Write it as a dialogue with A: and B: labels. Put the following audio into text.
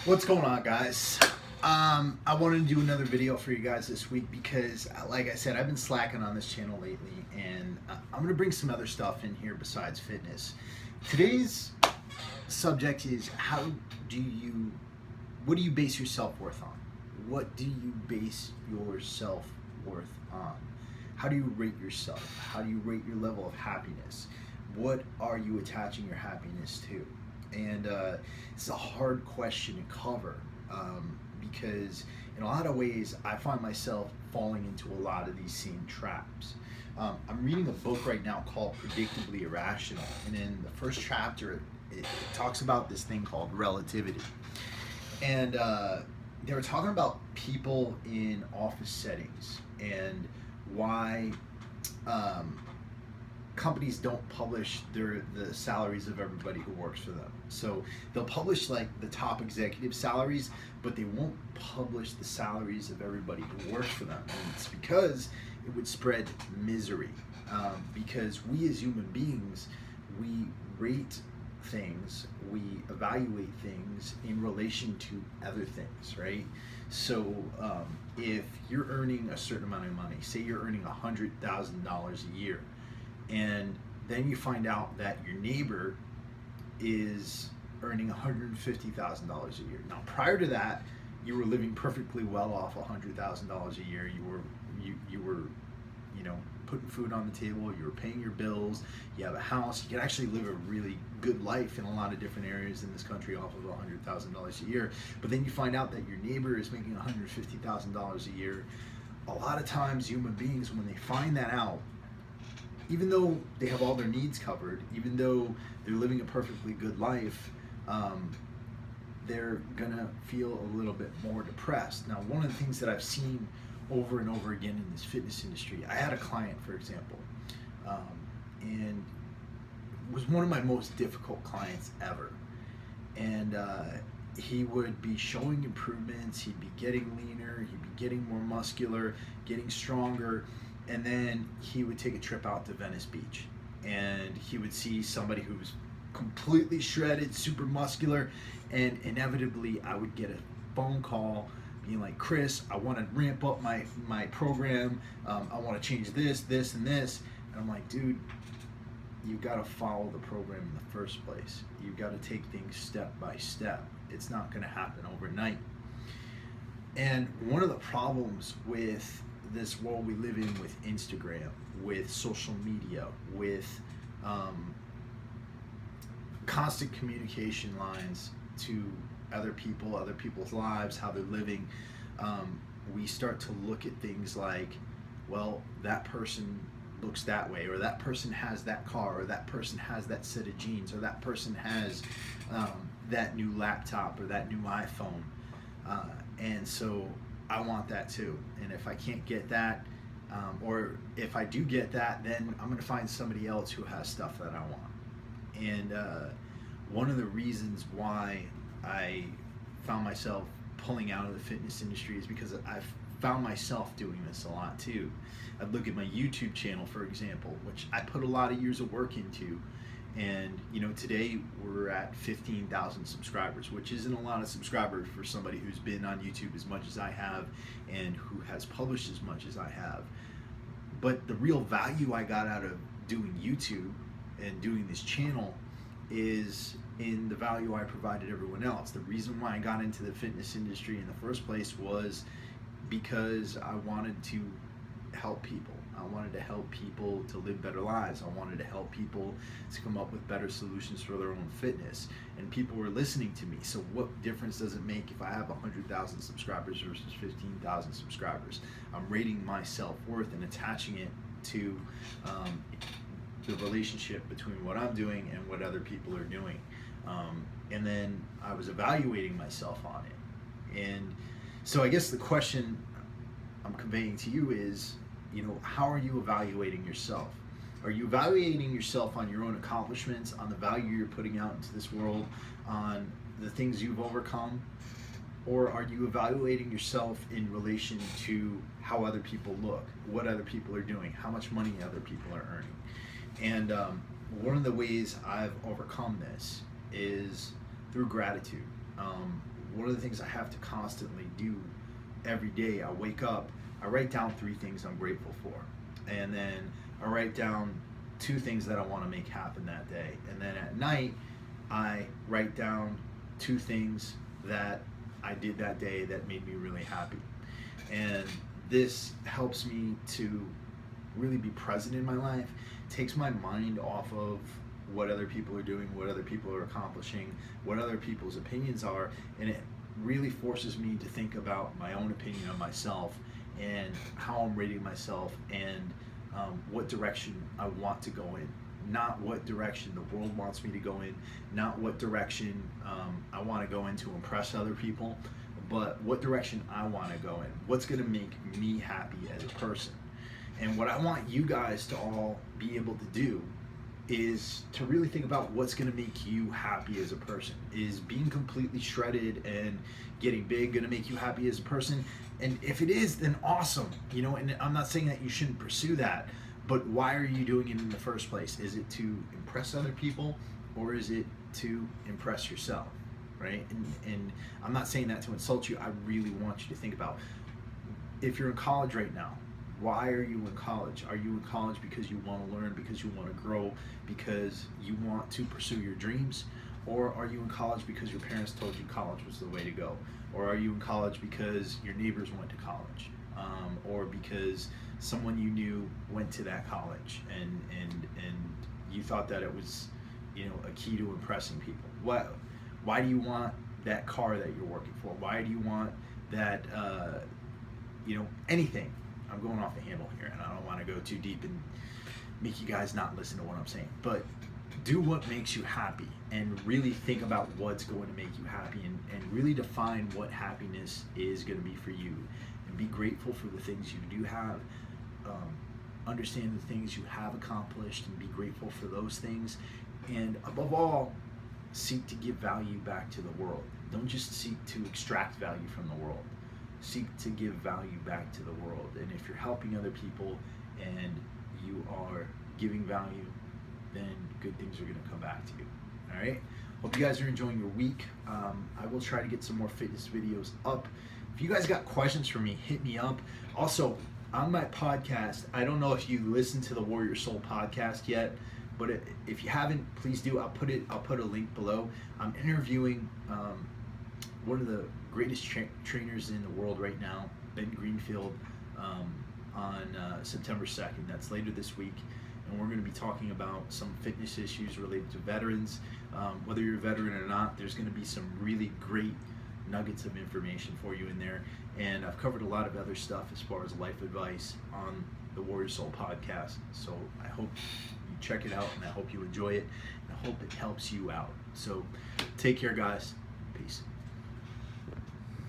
A: What's going on, guys? I wanted to do another video for you guys this week because, like I said, I've been slacking on this channel lately, and I'm going to bring some other stuff in here besides fitness. Today's subject is what do you base your self-worth on? What do you base your self-worth on? How do you rate yourself? How do you rate your level of happiness? What are you attaching your happiness to? And it's a hard question to cover because in a lot of ways I find myself falling into a lot of these same traps. I'm reading a book right now called Predictably Irrational, and in the first chapter it talks about this thing called relativity. And they were talking about people in office settings and why companies don't publish the salaries of everybody who works for them. So they'll publish like the top executive salaries, but they won't publish the salaries of everybody who works for them. And it's because it would spread misery. Because we as human beings, we rate things, we evaluate things in relation to other things, right? So if you're earning a certain amount of money, say you're earning $100,000 a year, and then you find out that your neighbor is earning $150,000 a year. Now, prior to that, you were living perfectly well off $100,000 a year. You were, putting food on the table. You were paying your bills. You have a house. You can actually live a really good life in a lot of different areas in this country off of $100,000 a year. But then you find out that your neighbor is making $150,000 a year. A lot of times, human beings, when they find that out, even though they have all their needs covered, even though they're living a perfectly good life, they're gonna feel a little bit more depressed. Now, one of the things that I've seen over and over again in this fitness industry, I had a client, for example, and was one of my most difficult clients ever. And he would be showing improvements, he'd be getting leaner, he'd be getting more muscular, getting stronger, and then he would take a trip out to Venice Beach, and he would see somebody who was completely shredded, super muscular, and inevitably I would get a phone call being like, Chris, I want to ramp up my program, I want to change this, and this. And I'm like, dude, you've got to follow the program in the first place. You've got to take things step by step. It's not going to happen overnight. And one of the problems with this world we live in, with Instagram, with social media, with constant communication lines to other people, other people's lives, how they're living, we start to look at things like, well, that person looks that way, or that person has that car, or that person has that set of jeans, or that person has that new laptop or that new iPhone, and so I want that too. And if I can't get that, or if I do get that, then I'm going to find somebody else who has stuff that I want. And one of the reasons why I found myself pulling out of the fitness industry is because I've found myself doing this a lot too. I'd look at my YouTube channel, for example, which I put a lot of years of work into. And today we're at 15,000 subscribers, which isn't a lot of subscribers for somebody who's been on YouTube as much as I have and who has published as much as I have. But the real value I got out of doing YouTube and doing this channel is in the value I provided everyone else. The reason why I got into the fitness industry in the first place was because I wanted to help people. I wanted to help people to live better lives. I wanted to help people to come up with better solutions for their own fitness. And people were listening to me. So what difference does it make if I have 100,000 subscribers versus 15,000 subscribers? I'm rating my self-worth and attaching it to the relationship between what I'm doing and what other people are doing. And then I was evaluating myself on it. And so I guess the question I'm conveying to you is, how are you evaluating yourself? Are you evaluating yourself on your own accomplishments, on the value you're putting out into this world, on the things you've overcome? Or are you evaluating yourself in relation to how other people look, what other people are doing, how much money other people are earning? And one of the ways I've overcome this is through gratitude. one of the things I have to constantly do every day, I wake up, I write down 3 things I'm grateful for, and then I write down 2 things that I want to make happen that day, and then at night I write down 2 things that I did that day that made me really happy. And this helps me to really be present in my life, takes my mind off of what other people are doing, what other people are accomplishing, what other people's opinions are, and it really forces me to think about my own opinion of myself and how I'm rating myself, and what direction I want to go in. Not what direction the world wants me to go in, not what direction I want to go in to impress other people, but what direction I want to go in. What's going to make me happy as a person. And what I want you guys to all be able to do is to really think about what's going to make you happy as a person. Is being completely shredded and getting big going to make you happy as a person? And if it is, then awesome. You know, and I'm not saying that you shouldn't pursue that, but why are you doing it in the first place? Is it to impress other people, or is it to impress yourself, right? And I'm not saying that to insult you. I really want you to think about, if you're in college right now, why are you in college? Are you in college because you want to learn, because you want to grow, because you want to pursue your dreams? Or are you in college because your parents told you college was the way to go? Or are you in college because your neighbors went to college? Or because someone you knew went to that college, and you thought that it was, you know, a key to impressing people? Why do you want that car that you're working for? Why do you want that, you know, anything? I'm going off the handle here, and I don't want to go too deep and make you guys not listen to what I'm saying, but do what makes you happy, and really think about what's going to make you happy, and really define what happiness is going to be for you, and be grateful for the things you do have. Understand the things you have accomplished and be grateful for those things, and above all, seek to give value back to the world. Don't just seek to extract value from the world. Seek to give value back to the world. And if you're helping other people and you are giving value, then good things are going to come back to you. All right? Hope you guys are enjoying your week. I will try to get some more fitness videos up. If you guys got questions for me, hit me up. Also, on my podcast, I don't know if you listened to the Warrior Soul podcast yet, but if you haven't, please do. I'll put a link below. I'm interviewing one of the greatest trainers in the world right now, Ben Greenfield, on September 2nd. That's later this week, and we're going to be talking about some fitness issues related to veterans. Whether you're a veteran or not, there's going to be some really great nuggets of information for you in there, and I've covered a lot of other stuff as far as life advice on the Warrior Soul podcast. So I hope you check it out, and I hope you enjoy it, and I hope it helps you out. So take care, guys. Peace.